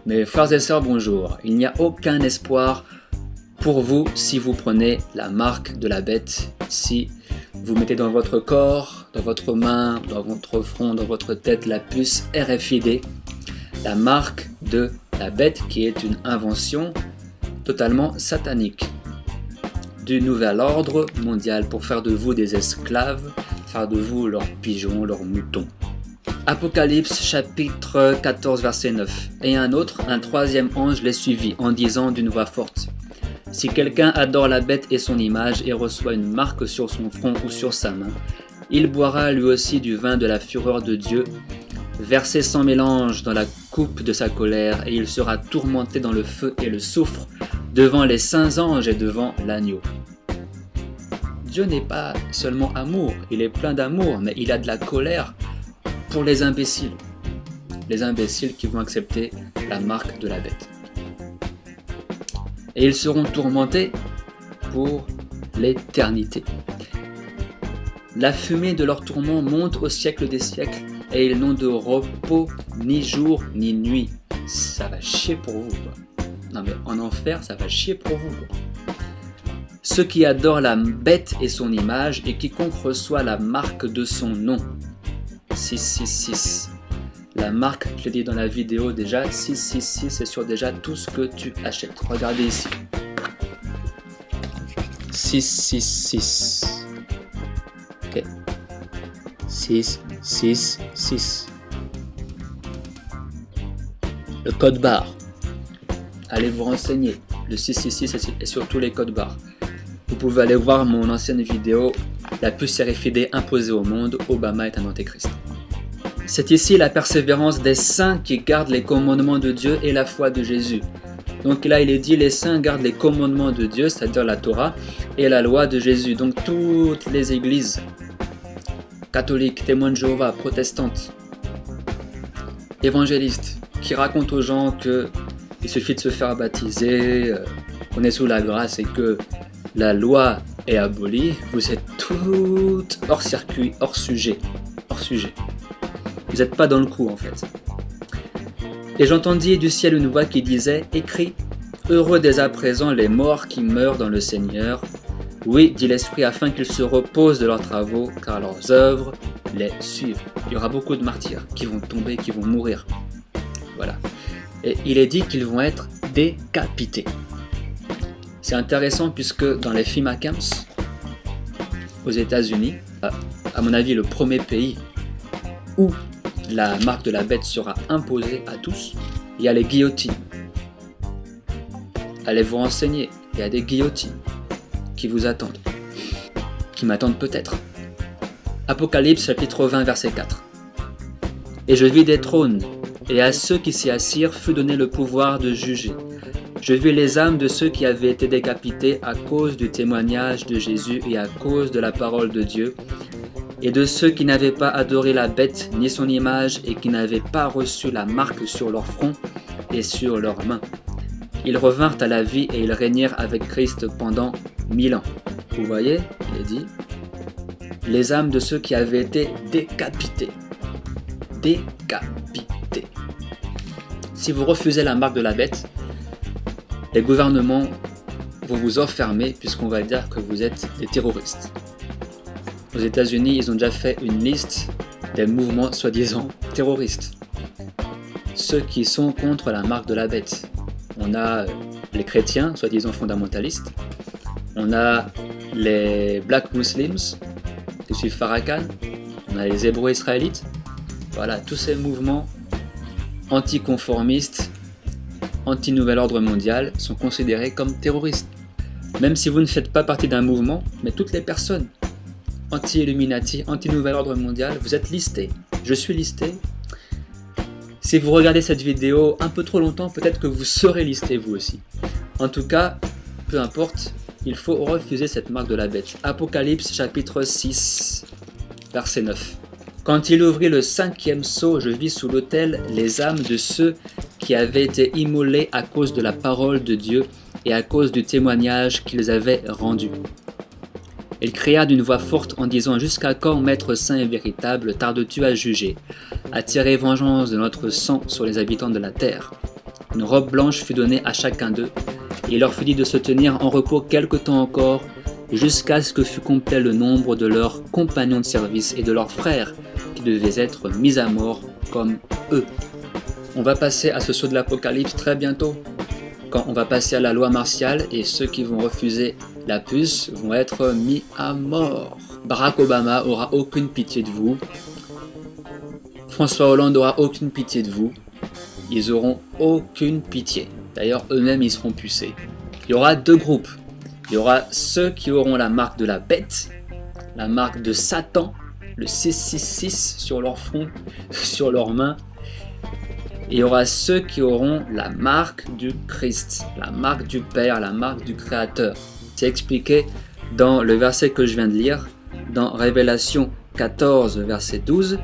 Mes frères et sœurs, bonjour. Il n'y a aucun espoir pour vous si vous prenez la marque de la bête, si vous mettez dans votre corps, dans votre main, dans votre front, dans votre tête la puce RFID, la marque de la bête qui est une invention totalement satanique du nouvel ordre mondial pour faire de vous des esclaves, faire de vous leurs pigeons, leurs moutons. Apocalypse chapitre 14 verset 9. Et un troisième ange les suivit en disant d'une voix forte: si quelqu'un adore la bête et son image et reçoit une marque sur son front ou sur sa main, il boira lui aussi du vin de la fureur de Dieu, versé sans mélange dans la coupe de sa colère, et il sera tourmenté dans le feu et le soufre devant les saints anges et devant l'agneau. Dieu n'est pas seulement amour, il est plein d'amour, mais il a de la colère pour les imbéciles qui vont accepter la marque de la bête. Et ils seront tourmentés pour l'éternité. La fumée de leur tourment monte au siècle des siècles, et ils n'ont de repos ni jour ni nuit. Ça va chier pour vous, quoi. Non mais en enfer, ça va chier pour vous, quoi. Ceux qui adorent la bête et son image, et quiconque reçoit la marque de son nom. 666. La marque, je l'ai dit dans la vidéo déjà, 666, c'est sur déjà tout ce que tu achètes. Regardez ici. 666. Ok. 666. Le code barre. Allez vous renseigner. Le 666 est sur tous les codes barres. Vous pouvez aller voir mon ancienne vidéo, la puce RFID imposée au monde, Obama est un antéchrist. C'est ici la persévérance des saints qui gardent les commandements de Dieu et la foi de Jésus. Donc là, il est dit les saints gardent les commandements de Dieu, c'est-à-dire la Torah, et la loi de Jésus. Donc toutes les églises catholiques, témoins de Jéhovah, protestantes, évangélistes, qui racontent aux gens qu'il suffit de se faire baptiser, qu'on est sous la grâce et que la loi est abolie, vous êtes toutes hors circuit, hors sujet. Vous n'êtes pas dans le coup en fait. Et j'entendis du ciel une voix qui disait: écris, heureux dès à présent les morts qui meurent dans le Seigneur. Oui, dit l'Esprit, afin qu'ils se reposent de leurs travaux, car leurs œuvres les suivent. Il y aura beaucoup de martyrs qui vont tomber, qui vont mourir. Voilà. Et il est dit qu'ils vont être décapités. C'est intéressant puisque dans les FIMA Camps, aux États-Unis, à mon avis le premier pays où la marque de la bête sera imposée à tous, il y a les guillotines. Allez vous renseigner, il y a des guillotines qui vous attendent, qui m'attendent peut-être. Apocalypse chapitre 20 verset 4. Et je vis des trônes, et à ceux qui s'y assirent fut donné le pouvoir de juger. Je vis les âmes de ceux qui avaient été décapités à cause du témoignage de Jésus et à cause de la parole de Dieu, et de ceux qui n'avaient pas adoré la bête ni son image et qui n'avaient pas reçu la marque sur leur front et sur leurs mains. Ils revinrent à la vie et ils régnèrent avec Christ pendant 1000 ans. Vous voyez, il est dit, les âmes de ceux qui avaient été décapités. Décapités. Si vous refusez la marque de la bête, les gouvernements vont vous enfermer puisqu'on va dire que vous êtes des terroristes. Aux États-Unis, ils ont déjà fait une liste des mouvements soi-disant terroristes. Ceux qui sont contre la marque de la bête. On a les chrétiens, soi-disant fondamentalistes. On a les Black Muslims, qui suivent Farrakhan. On a les Hébreux israélites. Voilà, tous ces mouvements anticonformistes, anti-nouvel ordre mondial sont considérés comme terroristes. Même si vous ne faites pas partie d'un mouvement, mais toutes les personnes anti-Illuminati, anti-nouvel ordre mondial, vous êtes listés. Je suis listé. Si vous regardez cette vidéo un peu trop longtemps, peut-être que vous serez listé vous aussi. En tout cas, peu importe, il faut refuser cette marque de la bête. Apocalypse chapitre 6, verset 9. Quand il ouvrit le 5e sceau, je vis sous l'autel les âmes de ceux qui avaient été immolés à cause de la parole de Dieu et à cause du témoignage qu'ils avaient rendu. Il cria d'une voix forte en disant: jusqu'à quand, Maître saint et véritable, tardes-tu à juger, à tirer vengeance de notre sang sur les habitants de la terre? Une robe blanche fut donnée à chacun d'eux, et il leur fut dit de se tenir en repos quelque temps encore, jusqu'à ce que fût complet le nombre de leurs compagnons de service et de leurs frères, qui devaient être mis à mort comme eux. On va passer à ce saut de l'Apocalypse très bientôt, quand on va passer à la loi martiale, et ceux qui vont refuser la puce vont être mis à mort. Barack Obama aura aucune pitié de vous. François Hollande aura aucune pitié de vous. Ils auront aucune pitié. D'ailleurs, eux-mêmes, ils seront pucés. Il y aura deux groupes. Il y aura ceux qui auront la marque de la bête, la marque de Satan, le 666 sur leur front, sur leurs mains. Et il y aura ceux qui auront la marque du Christ, la marque du Père, la marque du Créateur. C'est expliqué dans le verset que je viens de lire, dans Révélation 14, verset 12.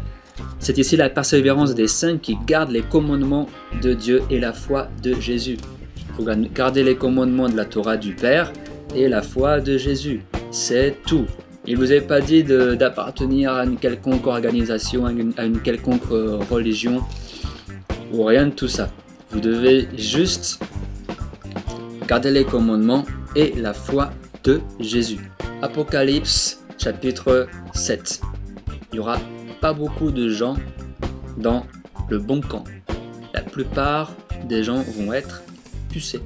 C'est ici la persévérance des saints qui gardent les commandements de Dieu et la foi de Jésus. Il faut garder les commandements de la Torah du Père et la foi de Jésus. C'est tout. Il ne vous est pas dit d'appartenir à une quelconque organisation, à une quelconque religion, ou rien de tout ça. Vous devez juste garder les commandements et la foi de Jésus. Apocalypse chapitre 7. Il n'y aura pas beaucoup de gens dans le bon camp. La plupart des gens vont être pucés.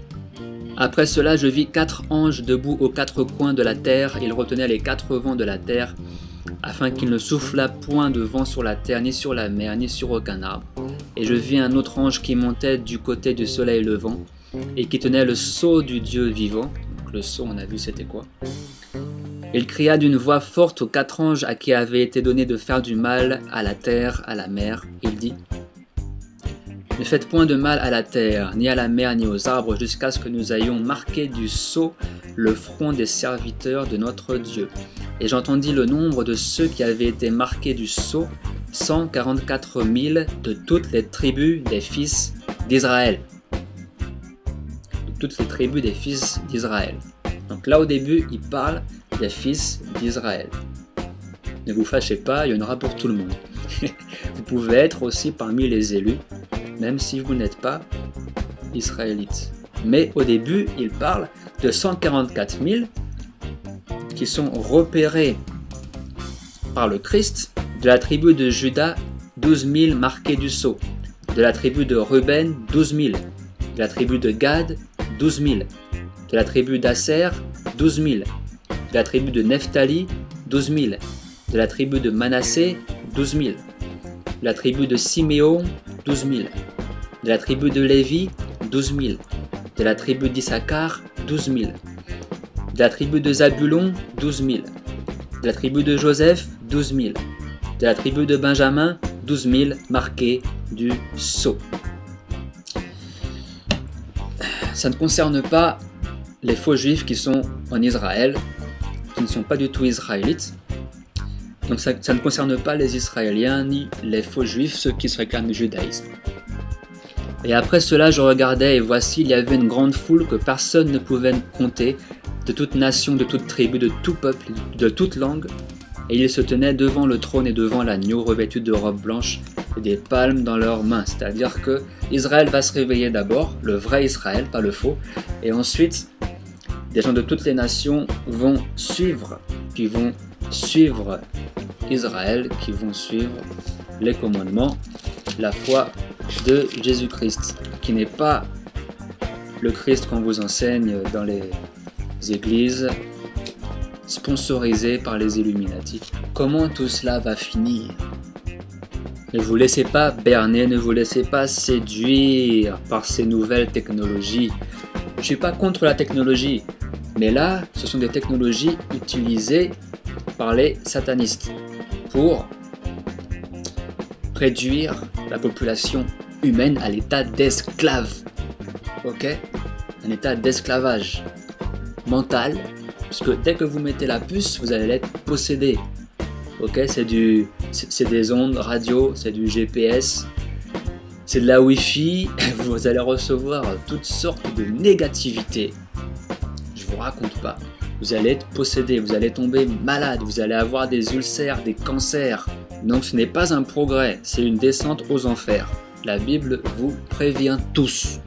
Après cela, je vis 4 anges debout aux 4 coins de la terre. Ils retenaient les 4 vents de la terre, afin qu'il ne soufflât point de vent sur la terre, ni sur la mer, ni sur aucun arbre. Et je vis un autre ange qui montait du côté du soleil levant, et qui tenait le sceau du Dieu vivant. Donc le sceau, on a vu c'était quoi. Il cria d'une voix forte aux 4 anges à qui avait été donné de faire du mal à la terre, à la mer. Il dit: ne faites point de mal à la terre, ni à la mer, ni aux arbres, jusqu'à ce que nous ayons marqué du sceau le front des serviteurs de notre Dieu. Et j'entendis le nombre de ceux qui avaient été marqués du sceau, 144 000 de toutes les tribus des fils d'Israël. De toutes les tribus des fils d'Israël. Donc là au début, il parle des fils d'Israël. Ne vous fâchez pas, il y en aura pour tout le monde. Vous pouvez être aussi parmi les élus, même si vous n'êtes pas israélite. Mais au début, il parle de 144 000 qui sont repérés par le Christ, de la tribu de Juda, 12 000 marqués du sceau, de la tribu de Ruben, 12 000, de la tribu de Gad, 12 000, de la tribu d'Aser, 12 000, de la tribu de Nephtali, 12 000, de la tribu de Manassé, 12 000, de la tribu de Siméon, 12 000, de la tribu de Lévi, 12 000, de la tribu d'Issachar, 12 000, de la tribu de Zabulon, 12 000, de la tribu de Joseph, 12 000, de la tribu de Benjamin, 12 000 marqués du sceau. Ça ne concerne pas les faux juifs qui sont en Israël, qui ne sont pas du tout israélites. Donc ça ne concerne pas les Israéliens ni les faux juifs, ceux qui se réclament du judaïsme. Et après cela, je regardais et voici, il y avait une grande foule que personne ne pouvait compter, de toute nation, de toute tribu, de tout peuple, de toute langue. Et ils se tenaient devant le trône et devant l'agneau, revêtus de robes blanches et des palmes dans leurs mains. C'est-à-dire que Israël va se réveiller d'abord, le vrai Israël, pas le faux. Et ensuite, des gens de toutes les nations vont suivre, qui vont suivre Israël, qui vont suivre les commandements, la foi de Jésus-Christ, qui n'est pas le Christ qu'on vous enseigne dans les églises, sponsorisé par les Illuminati. Comment tout cela va finir? Ne vous laissez pas berner, ne vous laissez pas séduire par ces nouvelles technologies. Je ne suis pas contre la technologie, mais là, ce sont des technologies utilisées par les satanistes pour réduire la population humaine à l'état d'esclave. Ok? Un état d'esclavage mental. Parce que dès que vous mettez la puce, vous allez être possédé. Ok, c'est des ondes radio, c'est du GPS, c'est de la Wi-Fi. Vous allez recevoir toutes sortes de négativité. Je vous raconte pas. Vous allez être possédé, vous allez tomber malade, vous allez avoir des ulcères, des cancers. Donc ce n'est pas un progrès, c'est une descente aux enfers. La Bible vous prévient tous.